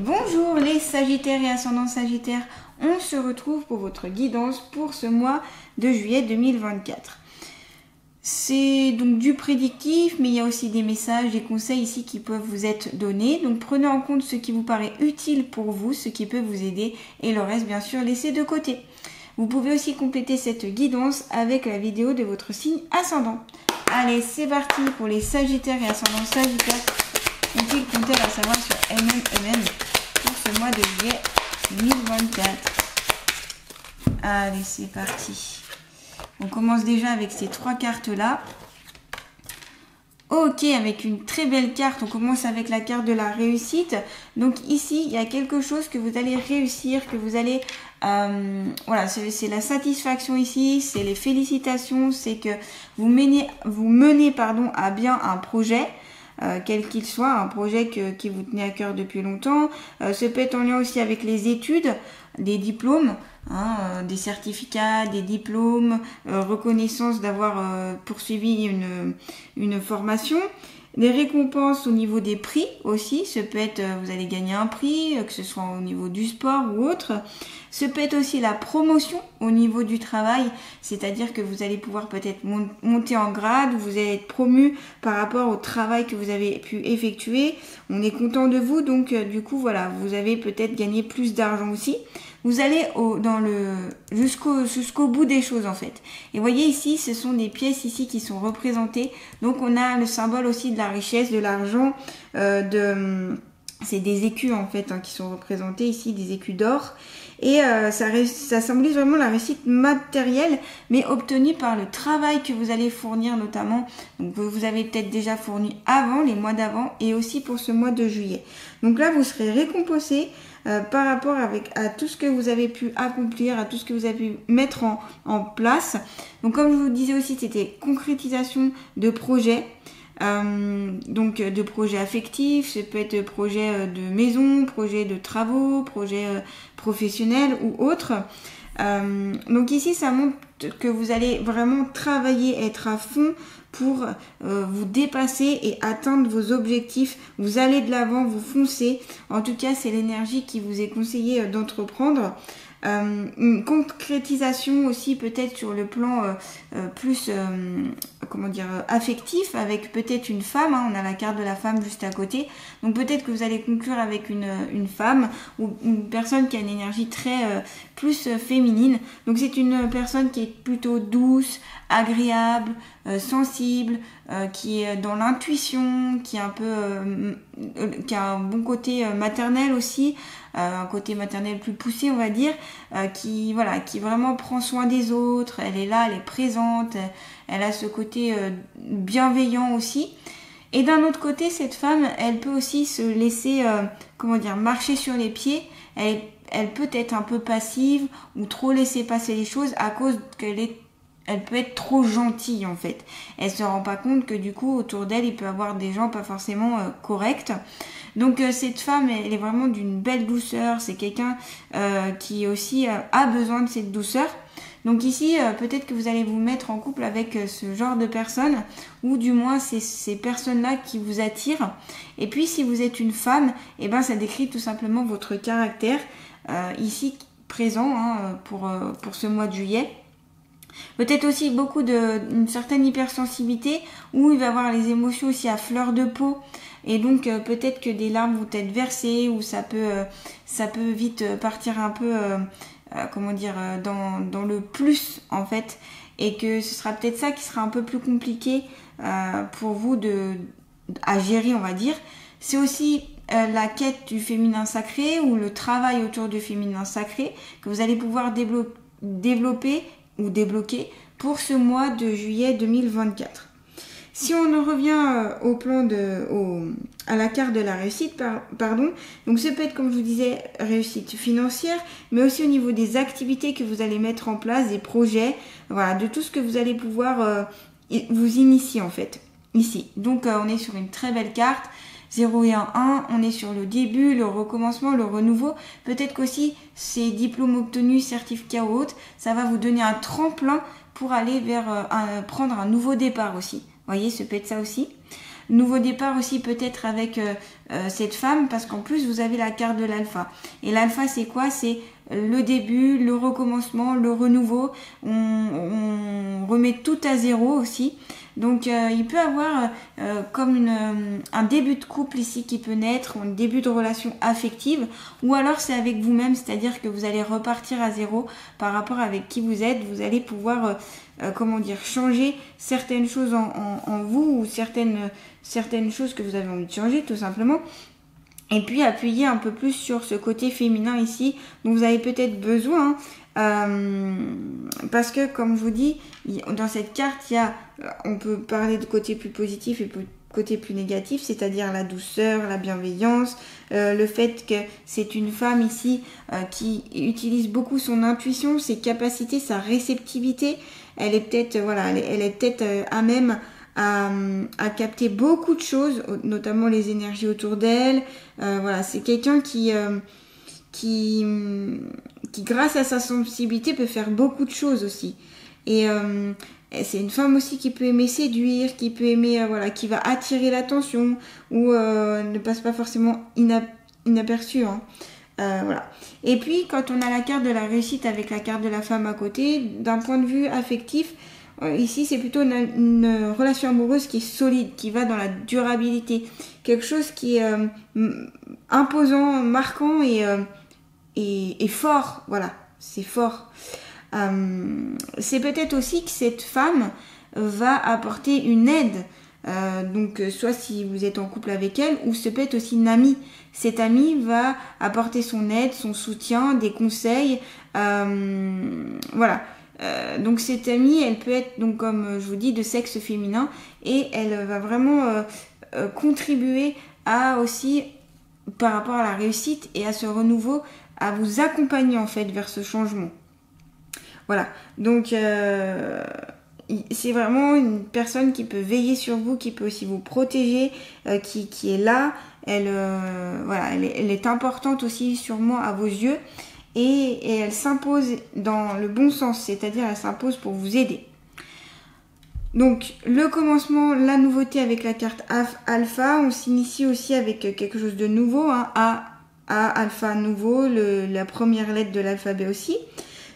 Bonjour les Sagittaires et ascendants Sagittaires, on se retrouve pour votre guidance pour ce mois de juillet 2024. C'est donc du prédictif, mais il y a aussi des messages, des conseils ici qui peuvent vous être donnés. Donc prenez en compte ce qui vous paraît utile pour vous, ce qui peut vous aider, et le reste bien sûr laissez de côté. Vous pouvez aussi compléter cette guidance avec la vidéo de votre signe ascendant. Allez, c'est parti pour les Sagittaires et ascendants Sagittaires. Ont-ils compté à savoir sur MM pour ce mois de juillet 2024? Allez, c'est parti. On commence déjà avec ces trois cartes-là. Ok, avec une très belle carte. On commence avec la carte de la réussite. Donc ici, il y a quelque chose que vous allez réussir, que vous allez... voilà, c'est la satisfaction ici, c'est les félicitations, c'est que vous menez à bien un projet. Quel qu'il soit, un projet qui vous tenait à cœur depuis longtemps. Ça peut être en lien aussi avec les études, des diplômes, des certificats, des diplômes, reconnaissance d'avoir poursuivi une formation. Des récompenses au niveau des prix aussi, ça peut être vous allez gagner un prix, que ce soit au niveau du sport ou autre. Ça peut être aussi la promotion au niveau du travail, c'est-à-dire que vous allez pouvoir peut-être monter en grade, vous allez être promu par rapport au travail que vous avez pu effectuer. On est content de vous, donc du coup voilà, vous avez peut-être gagné plus d'argent aussi. Vous allez jusqu'au bout des choses en fait. Et voyez ici, ce sont des pièces ici qui sont représentées. Donc on a le symbole aussi de la richesse, de l'argent, c'est des écus en fait qui sont représentés ici, des écus d'or. Et ça symbolise vraiment la réussite matérielle, mais obtenue par le travail que vous allez fournir notamment. Donc vous avez peut-être déjà fourni avant, les mois d'avant, et aussi pour ce mois de juillet. Donc là, vous serez récompensé par rapport à tout ce que vous avez pu accomplir, à tout ce que vous avez pu mettre en place. Donc comme je vous disais aussi, c'était concrétisation de projets. Donc de projets affectifs, ça peut être projet de maison, projet de travaux, projet professionnel ou autre. Donc ici ça montre que vous allez vraiment travailler, être à fond pour vous dépasser et atteindre vos objectifs. Vous allez de l'avant, vous foncez. En tout cas, c'est l'énergie qui vous est conseillée d'entreprendre. Une concrétisation aussi peut-être sur le plan plus affectif avec peut-être une femme, on a la carte de la femme juste à côté, donc peut-être que vous allez conclure avec une femme ou une personne qui a une énergie très plus féminine. Donc c'est une personne qui est plutôt douce, agréable, sensible, qui est dans l'intuition, qui a un bon côté maternel aussi, un côté maternel plus poussé on va dire, qui vraiment prend soin des autres. Elle est là, elle est présente, elle a ce côté bienveillant aussi. Et d'un autre côté, cette femme, elle peut aussi se laisser marcher sur les pieds. Elle peut être un peu passive ou trop laisser passer les choses à cause elle peut être trop gentille en fait. Elle se rend pas compte que du coup autour d'elle il peut y avoir des gens pas forcément corrects. Donc cette femme elle est vraiment d'une belle douceur. C'est quelqu'un qui aussi a besoin de cette douceur. Donc ici peut-être que vous allez vous mettre en couple avec ce genre de personnes, ou du moins c'est ces personnes-là qui vous attirent. Et puis si vous êtes une femme, ça décrit tout simplement votre caractère ici présent pour ce mois de juillet. Peut-être aussi beaucoup une certaine hypersensibilité où il va y avoir les émotions aussi à fleur de peau. Et donc peut-être que des larmes vont être versées ou ça peut vite partir un peu dans le plus en fait. Et que ce sera peut-être ça qui sera un peu plus compliqué pour vous à gérer on va dire. C'est aussi la quête du féminin sacré ou le travail autour du féminin sacré que vous allez pouvoir développer ou débloquer pour ce mois de juillet 2024. Si on en revient au plan à la carte de la réussite, donc ça peut être, comme je vous disais, réussite financière, mais aussi au niveau des activités que vous allez mettre en place, des projets, voilà, de tout ce que vous allez pouvoir vous initier en fait, ici. Donc on est sur une très belle carte. 0 et 1, on est sur le début, le recommencement, le renouveau. Peut-être qu'aussi ces diplômes obtenus, certificats ou autres, ça va vous donner un tremplin pour aller vers prendre un nouveau départ aussi. Vous voyez, ça peut être ça aussi. Nouveau départ aussi peut-être avec cette femme, parce qu'en plus vous avez la carte de l'alpha. Et l'alpha c'est quoi? C'est le début, le recommencement, le renouveau. On remet tout à zéro aussi. Donc il peut avoir comme un début de couple ici qui peut naître, un début de relation affective, ou alors c'est avec vous-même, c'est-à-dire que vous allez repartir à zéro par rapport avec qui vous êtes. Vous allez pouvoir changer certaines choses en vous, ou certaines choses que vous avez envie de changer tout simplement. Et puis appuyer un peu plus sur ce côté féminin ici dont vous avez peut-être besoin, parce que comme je vous dis, dans cette carte, on peut parler de côté plus positif et de côté plus négatif, c'est-à-dire la douceur, la bienveillance, le fait que c'est une femme ici qui utilise beaucoup son intuition, ses capacités, sa réceptivité. Elle est peut-être elle est peut-être à même à capter beaucoup de choses, notamment les énergies autour d'elle. C'est quelqu'un qui grâce à sa sensibilité peut faire beaucoup de choses aussi. Et c'est une femme aussi qui peut aimer séduire, qui peut aimer qui va attirer l'attention, ou ne passe pas forcément inaperçue. Et puis quand on a la carte de la réussite avec la carte de la femme à côté, d'un point de vue affectif, ici c'est plutôt une relation amoureuse qui est solide, qui va dans la durabilité, quelque chose qui est imposant, marquant et fort. Voilà, c'est fort. C'est peut-être aussi que cette femme va apporter une aide, donc soit si vous êtes en couple avec elle, ou ce peut être aussi une amie. Cette amie va apporter son aide, son soutien, des conseils, donc cette amie, elle peut être, donc comme je vous dis, de sexe féminin, et elle va vraiment contribuer à aussi, par rapport à la réussite et à ce renouveau, à vous accompagner en fait vers ce changement. Voilà, donc c'est vraiment une personne qui peut veiller sur vous, qui peut aussi vous protéger, qui est là. Elle est importante aussi sûrement à vos yeux. Et elle s'impose dans le bon sens, c'est-à-dire elle s'impose pour vous aider. Donc le commencement, la nouveauté avec la carte alpha, on s'initie aussi avec quelque chose de nouveau, A alpha nouveau, la première lettre de l'alphabet aussi.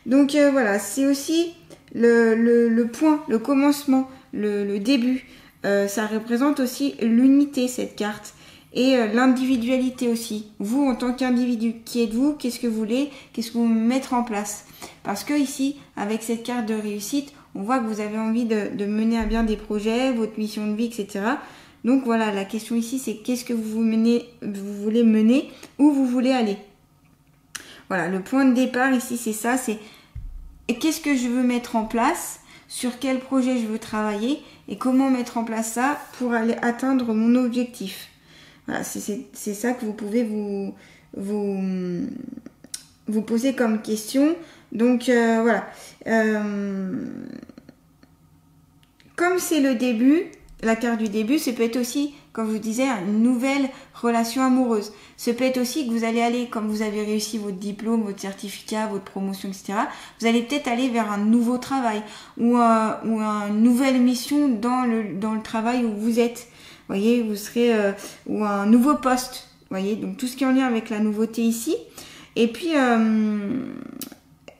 Donc c'est aussi le point, le commencement, le début. Ça représente aussi l'unité, cette carte. Et l'individualité aussi. Vous, en tant qu'individu, qui êtes-vous? Qu'est-ce que vous voulez? Qu'est-ce que vous voulez mettre en place? Parce que ici, avec cette carte de réussite, on voit que vous avez envie de mener à bien des projets, votre mission de vie, etc. Donc voilà, la question ici, c'est qu'est-ce que vous voulez mener, où vous voulez aller. Voilà, le point de départ ici, c'est ça, c'est qu'est-ce que je veux mettre en place, sur quel projet je veux travailler, et comment mettre en place ça pour aller atteindre mon objectif. Voilà, c'est ça que vous pouvez vous poser comme question. Donc comme c'est le début, la carte du début, ça peut être aussi, comme je vous disais, une nouvelle relation amoureuse. Ça peut être aussi que vous allez aller, comme vous avez réussi votre diplôme, votre certificat, votre promotion, etc., vous allez peut-être aller vers un nouveau travail ou une nouvelle mission dans le travail où vous êtes. Vous voyez, vous serez ou un nouveau poste. Vous voyez, donc tout ce qui est en lien avec la nouveauté ici. Et puis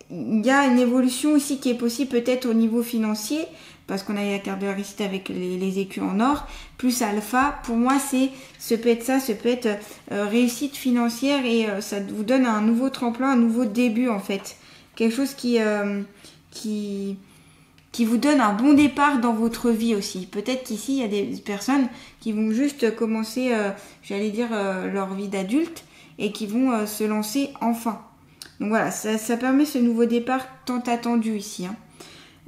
il y a une évolution aussi qui est possible peut-être au niveau financier, parce qu'on a la carte de la réussite avec les écus en or, plus alpha. Pour moi, ça peut être réussite financière, et ça vous donne un nouveau tremplin, un nouveau début en fait. Quelque chose qui vous donne un bon départ dans votre vie aussi. Peut-être qu'ici, il y a des personnes qui vont juste commencer, leur vie d'adulte, et qui vont se lancer enfin. Donc voilà, ça permet ce nouveau départ tant attendu ici.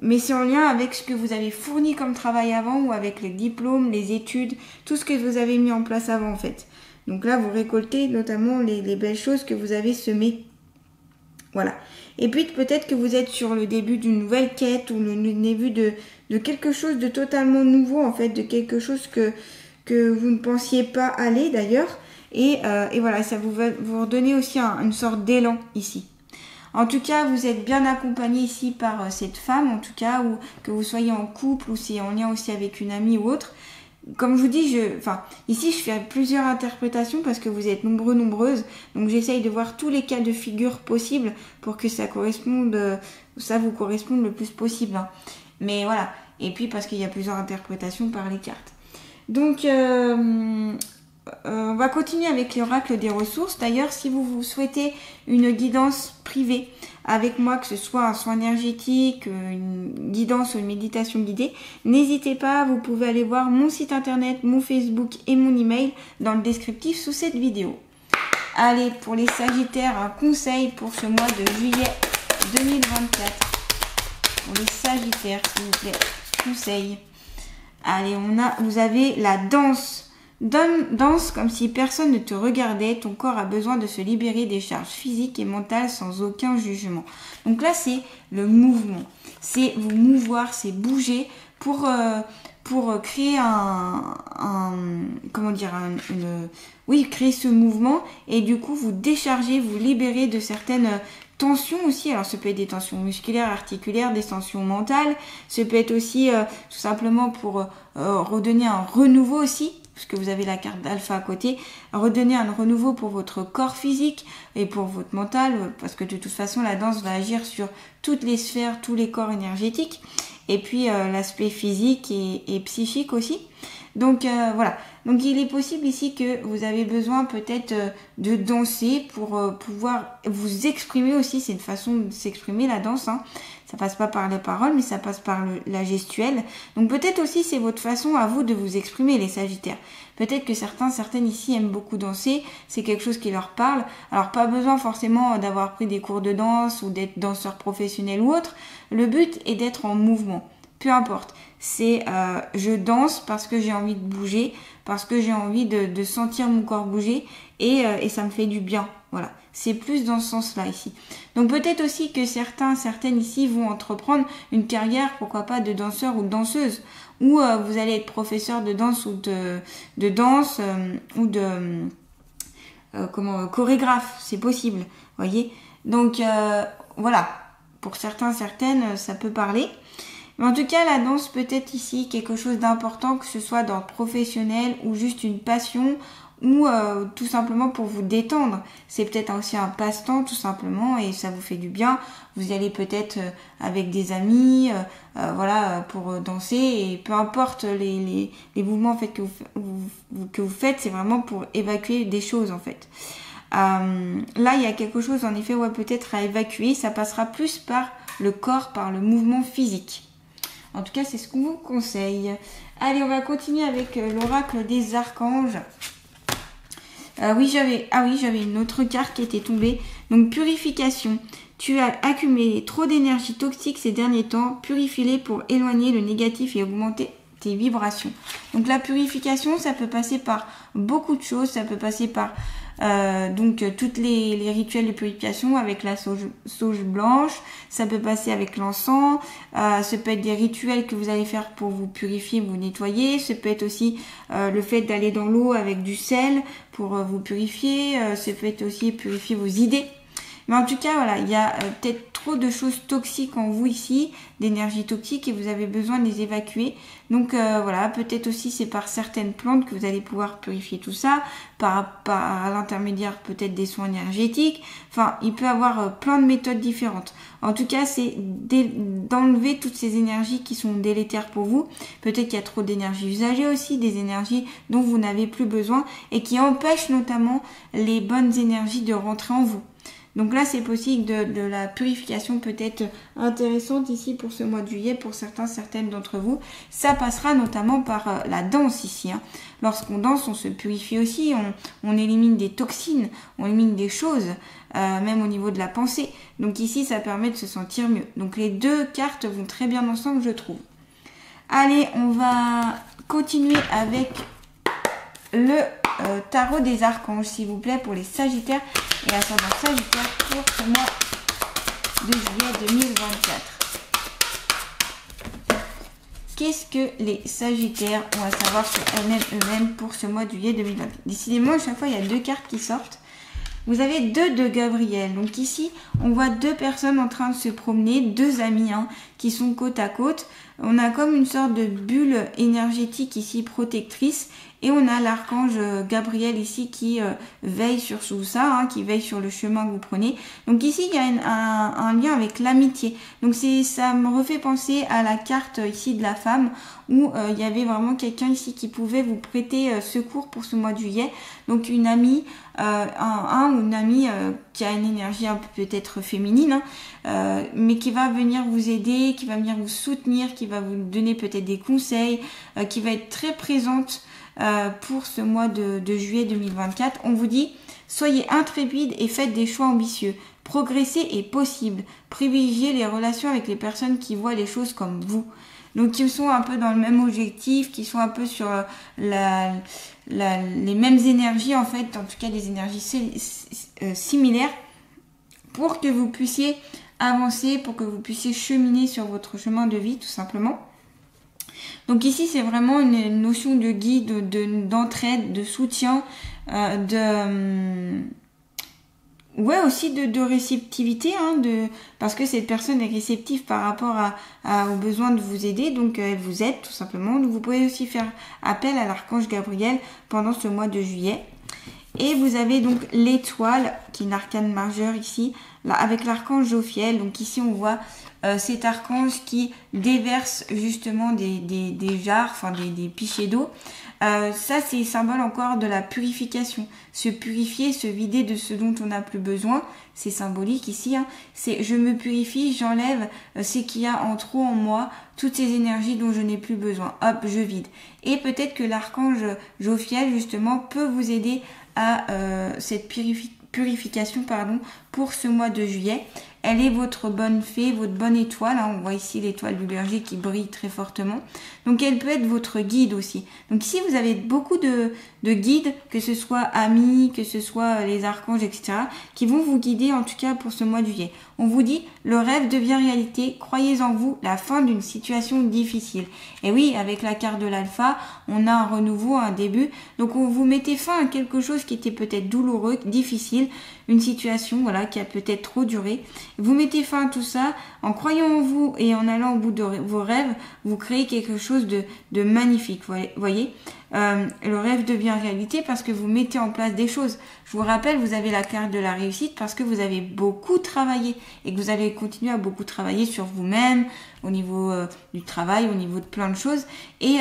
Mais c'est en lien avec ce que vous avez fourni comme travail avant, ou avec les diplômes, les études, tout ce que vous avez mis en place avant en fait. Donc là, vous récoltez notamment les belles choses que vous avez semées. Voilà. Et puis peut-être que vous êtes sur le début d'une nouvelle quête, ou le début de quelque chose de totalement nouveau en fait, de quelque chose que vous ne pensiez pas aller d'ailleurs. Et voilà, ça va vous redonner aussi une sorte d'élan ici. En tout cas, vous êtes bien accompagné ici par cette femme, en tout cas, ou que vous soyez en couple, ou c'est en lien aussi avec une amie ou autre. comme je vous dis, ici je fais plusieurs interprétations parce que vous êtes nombreux, nombreuses. Donc j'essaye de voir tous les cas de figure possibles pour que ça vous corresponde le plus possible. Hein. Mais voilà. Et puis parce qu'il y a plusieurs interprétations par les cartes. Donc on va continuer avec l'oracle des ressources. D'ailleurs, si vous souhaitez une guidance privée avec moi, que ce soit un soin énergétique, une guidance ou une méditation guidée, n'hésitez pas, vous pouvez aller voir mon site internet, mon Facebook et mon email dans le descriptif sous cette vidéo. Allez, pour les Sagittaires, un conseil pour ce mois de juillet 2024. Pour les Sagittaires, s'il vous plaît, conseil. Allez, vous avez la danse. Danse comme si personne ne te regardait, ton corps a besoin de se libérer des charges physiques et mentales sans aucun jugement. Donc là, c'est le mouvement. C'est vous mouvoir, c'est bouger pour créer créer ce mouvement et du coup vous décharger, vous libérer de certaines tensions aussi. Alors ça peut être des tensions musculaires, articulaires, des tensions mentales. Ça peut être aussi tout simplement pour redonner un renouveau aussi, parce que vous avez la carte d'alpha à côté, redonner un renouveau pour votre corps physique et pour votre mental, parce que de toute façon la danse va agir sur toutes les sphères, tous les corps énergétiques, et puis l'aspect physique et psychique aussi. Donc voilà, donc il est possible ici que vous avez besoin peut-être de danser pour pouvoir vous exprimer aussi. C'est une façon de s'exprimer, la danse, hein. Ça passe pas par les paroles, mais ça passe par la gestuelle. Donc peut-être aussi c'est votre façon à vous de vous exprimer, les Sagittaires. Peut-être que certaines ici aiment beaucoup danser, c'est quelque chose qui leur parle. Alors pas besoin forcément d'avoir pris des cours de danse ou d'être danseur professionnel ou autre. Le but est d'être en mouvement. Peu importe, c'est je danse parce que j'ai envie de bouger, parce que j'ai envie de sentir mon corps bouger et ça me fait du bien. Voilà, c'est plus dans ce sens-là ici. Donc peut-être aussi que certaines ici vont entreprendre une carrière, pourquoi pas de danseur ou de danseuse, ou vous allez être professeur de danse ou de danse ou de chorégraphe, c'est possible, voyez. Donc voilà, pour certaines, ça peut parler. Mais en tout cas, la danse peut être ici quelque chose d'important, que ce soit dans le professionnel ou juste une passion ou tout simplement pour vous détendre. C'est peut-être aussi un passe-temps tout simplement et ça vous fait du bien. Vous y allez peut-être avec des amis, pour danser et peu importe les mouvements en fait que vous faites, c'est vraiment pour évacuer des choses en fait. Là, il y a quelque chose en effet peut-être à évacuer. Ça passera plus par le corps, par le mouvement physique. En tout cas, c'est ce qu'on vous conseille. Allez, on va continuer avec l'oracle des archanges. J'avais une autre carte qui était tombée. Donc, purification. Tu as accumulé trop d'énergie toxique ces derniers temps. Purifie-les pour éloigner le négatif et augmenter tes vibrations. Donc, la purification, ça peut passer par beaucoup de choses. Ça peut passer par toutes les rituels de purification avec la sauge blanche, ça peut passer avec l'encens, ça peut être des rituels que vous allez faire pour vous purifier, vous nettoyer, ça peut être aussi le fait d'aller dans l'eau avec du sel pour vous purifier, ça peut être aussi purifier vos idées. Mais en tout cas, voilà, il y a peut-être trop de choses toxiques en vous ici, d'énergie toxique et vous avez besoin de les évacuer. Donc voilà, peut-être aussi c'est par certaines plantes que vous allez pouvoir purifier tout ça, par l'intermédiaire peut-être des soins énergétiques. Enfin, il peut y avoir plein de méthodes différentes. En tout cas, c'est d'enlever toutes ces énergies qui sont délétères pour vous. Peut-être qu'il y a trop d'énergie usagée aussi, des énergies dont vous n'avez plus besoin et qui empêchent notamment les bonnes énergies de rentrer en vous. Donc là, c'est possible de la purification peut-être intéressante ici pour ce mois de juillet, pour certaines d'entre vous. Ça passera notamment par la danse ici. Hein. Lorsqu'on danse, on se purifie aussi, on élimine des toxines, on élimine des choses, même au niveau de la pensée. Donc ici, ça permet de se sentir mieux. Donc les deux cartes vont très bien ensemble, je trouve. Allez, on va continuer avec le tarot des archanges, s'il vous plaît, pour les Sagittaires et ascendant Sagittaire pour ce mois de juillet 2024. Qu'est-ce que les Sagittaires ont à savoir sur eux-mêmes pour ce mois de juillet 2024? Décidément, à chaque fois, il y a deux cartes qui sortent. Vous avez deux de Gabriel. Donc ici, on voit deux personnes en train de se promener, deux amis qui sont côte à côte. on a comme une sorte de bulle énergétique ici protectrice. Et on a l'archange Gabriel ici qui veille sur tout ça, hein, qui veille sur le chemin que vous prenez. Donc ici, il y a un lien avec l'amitié. Donc ça me refait penser à la carte ici de la femme où il y avait vraiment quelqu'un ici qui pouvait vous prêter secours pour ce mois de juillet. Donc une amie, ou une amie qui a une énergie un peu peut-être féminine, hein, mais qui va venir vous aider, qui va venir vous soutenir, qui va vous donner peut-être des conseils, qui va être très présente pour ce mois de juillet 2024. On vous dit, soyez intrépides et faites des choix ambitieux. Progresser est possible. Privilégiez les relations avec les personnes qui voient les choses comme vous. Donc qui sont un peu dans le même objectif, qui sont un peu sur les mêmes énergies en fait, en tout cas des énergies similaires, pour que vous puissiez avancer, pour que vous puissiez cheminer sur votre chemin de vie tout simplement. Donc ici, c'est vraiment une notion de guide, d'entraide, de soutien, aussi de réceptivité, hein, parce que cette personne est réceptive par rapport au besoin de vous aider, donc elle vous aide tout simplement. Donc vous pouvez aussi faire appel à l'archange Gabriel pendant ce mois de juillet. Et vous avez donc l'étoile, qui est une arcane majeure ici, là, avec l'archange Jophiel. Donc ici, on voit cet archange qui déverse justement des jarres, enfin des pichets d'eau. Ça, c'est symbole encore de la purification. Se purifier, se vider de ce dont on n'a plus besoin. C'est symbolique ici. Hein. C'est je me purifie, j'enlève ce qu'il y a en trop en moi, toutes ces énergies dont je n'ai plus besoin. Hop, je vide. Et peut-être que l'archange Jophiel, justement, peut vous aider à cette purification pour ce mois de juillet. Elle est votre bonne fée, votre bonne étoile. Hein. On voit ici l'étoile du Berger qui brille très fortement. Donc elle peut être votre guide aussi. Donc ici vous avez beaucoup de guides, que ce soit amis, que ce soit les archanges, etc., qui vont vous guider en tout cas pour ce mois de juillet. On vous dit, le rêve devient réalité, croyez en vous, la fin d'une situation difficile. Et oui, avec la carte de l'alpha, on a un renouveau, un début. Donc on vous mettez fin à quelque chose qui était peut-être douloureux, difficile, une situation qui a peut-être trop duré. Vous mettez fin à tout ça, en croyant en vous et en allant au bout de vos rêves, vous créez quelque chose de magnifique, voyez. Le rêve devient réalité parce que vous mettez en place des choses. Je vous rappelle, vous avez la carte de la réussite parce que vous avez beaucoup travaillé et que vous allez continuer à beaucoup travailler sur vous-même, au niveau du travail, au niveau de plein de choses, et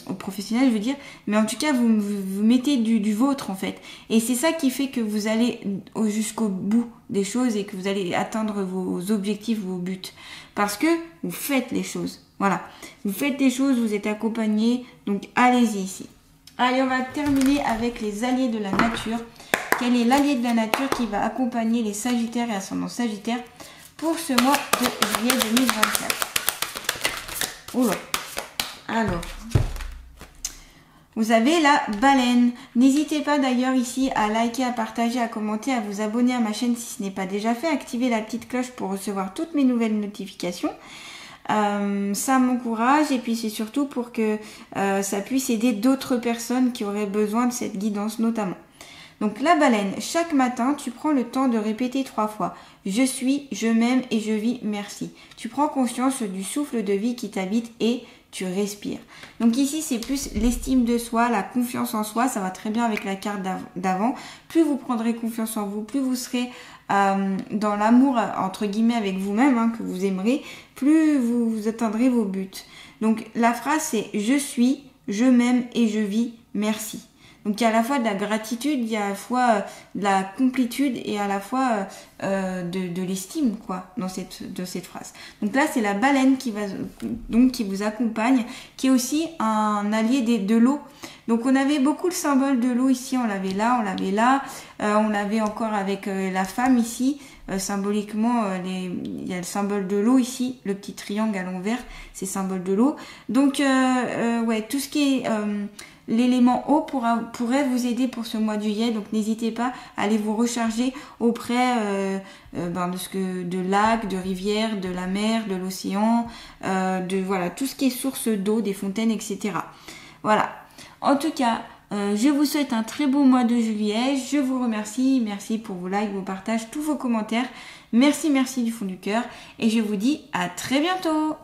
au professionnel, je veux dire. Mais en tout cas, vous mettez du vôtre, en fait. Et c'est ça qui fait que vous allez jusqu'au bout des choses et que vous allez atteindre vos objectifs, vos buts. Parce que vous faites les choses. Voilà. Vous faites des choses, vous êtes accompagné. Donc, allez-y ici. Allez, on va terminer avec les alliés de la nature. Quel est l'allié de la nature qui va accompagner les Sagittaires et ascendants Sagittaires pour ce mois de juillet 2024? Oula. Alors, vous avez la baleine. N'hésitez pas d'ailleurs ici à liker, à partager, à commenter, à vous abonner à ma chaîne si ce n'est pas déjà fait. Activez la petite cloche pour recevoir toutes mes nouvelles notifications. Ça m'encourage et puis c'est surtout pour que ça puisse aider d'autres personnes qui auraient besoin de cette guidance notamment. Donc la baleine, chaque matin, tu prends le temps de répéter 3 fois. Je suis, je m'aime et je vis, merci. Tu prends conscience du souffle de vie qui t'habite et tu respires. Donc ici, c'est plus l'estime de soi, la confiance en soi. Ça va très bien avec la carte d'avant. Plus vous prendrez confiance en vous, plus vous serez dans l'amour, entre guillemets, avec vous-même, que vous aimerez, plus vous atteindrez vos buts. Donc la phrase, c'est « Je suis, je m'aime et je vis, merci ». Donc il y a à la fois de la gratitude, il y a à la fois de la complétude et à la fois de l'estime dans cette phrase. Donc là c'est la baleine qui vous accompagne, qui est aussi un allié de l'eau. Donc on avait beaucoup le symbole de l'eau ici, on l'avait là, on l'avait encore avec la femme ici. Symboliquement, il y a le symbole de l'eau ici, le petit triangle à l'envers, c'est symbole de l'eau. Donc tout ce qui est l'élément eau pourrait vous aider pour ce mois de juillet, donc n'hésitez pas à aller vous recharger auprès de lacs, de rivières, de la mer, de l'océan, tout ce qui est source d'eau, des fontaines, etc. Voilà. En tout cas, je vous souhaite un très beau mois de juillet. Je vous remercie. Merci pour vos likes, vos partages, tous vos commentaires. Merci du fond du cœur. Et je vous dis à très bientôt.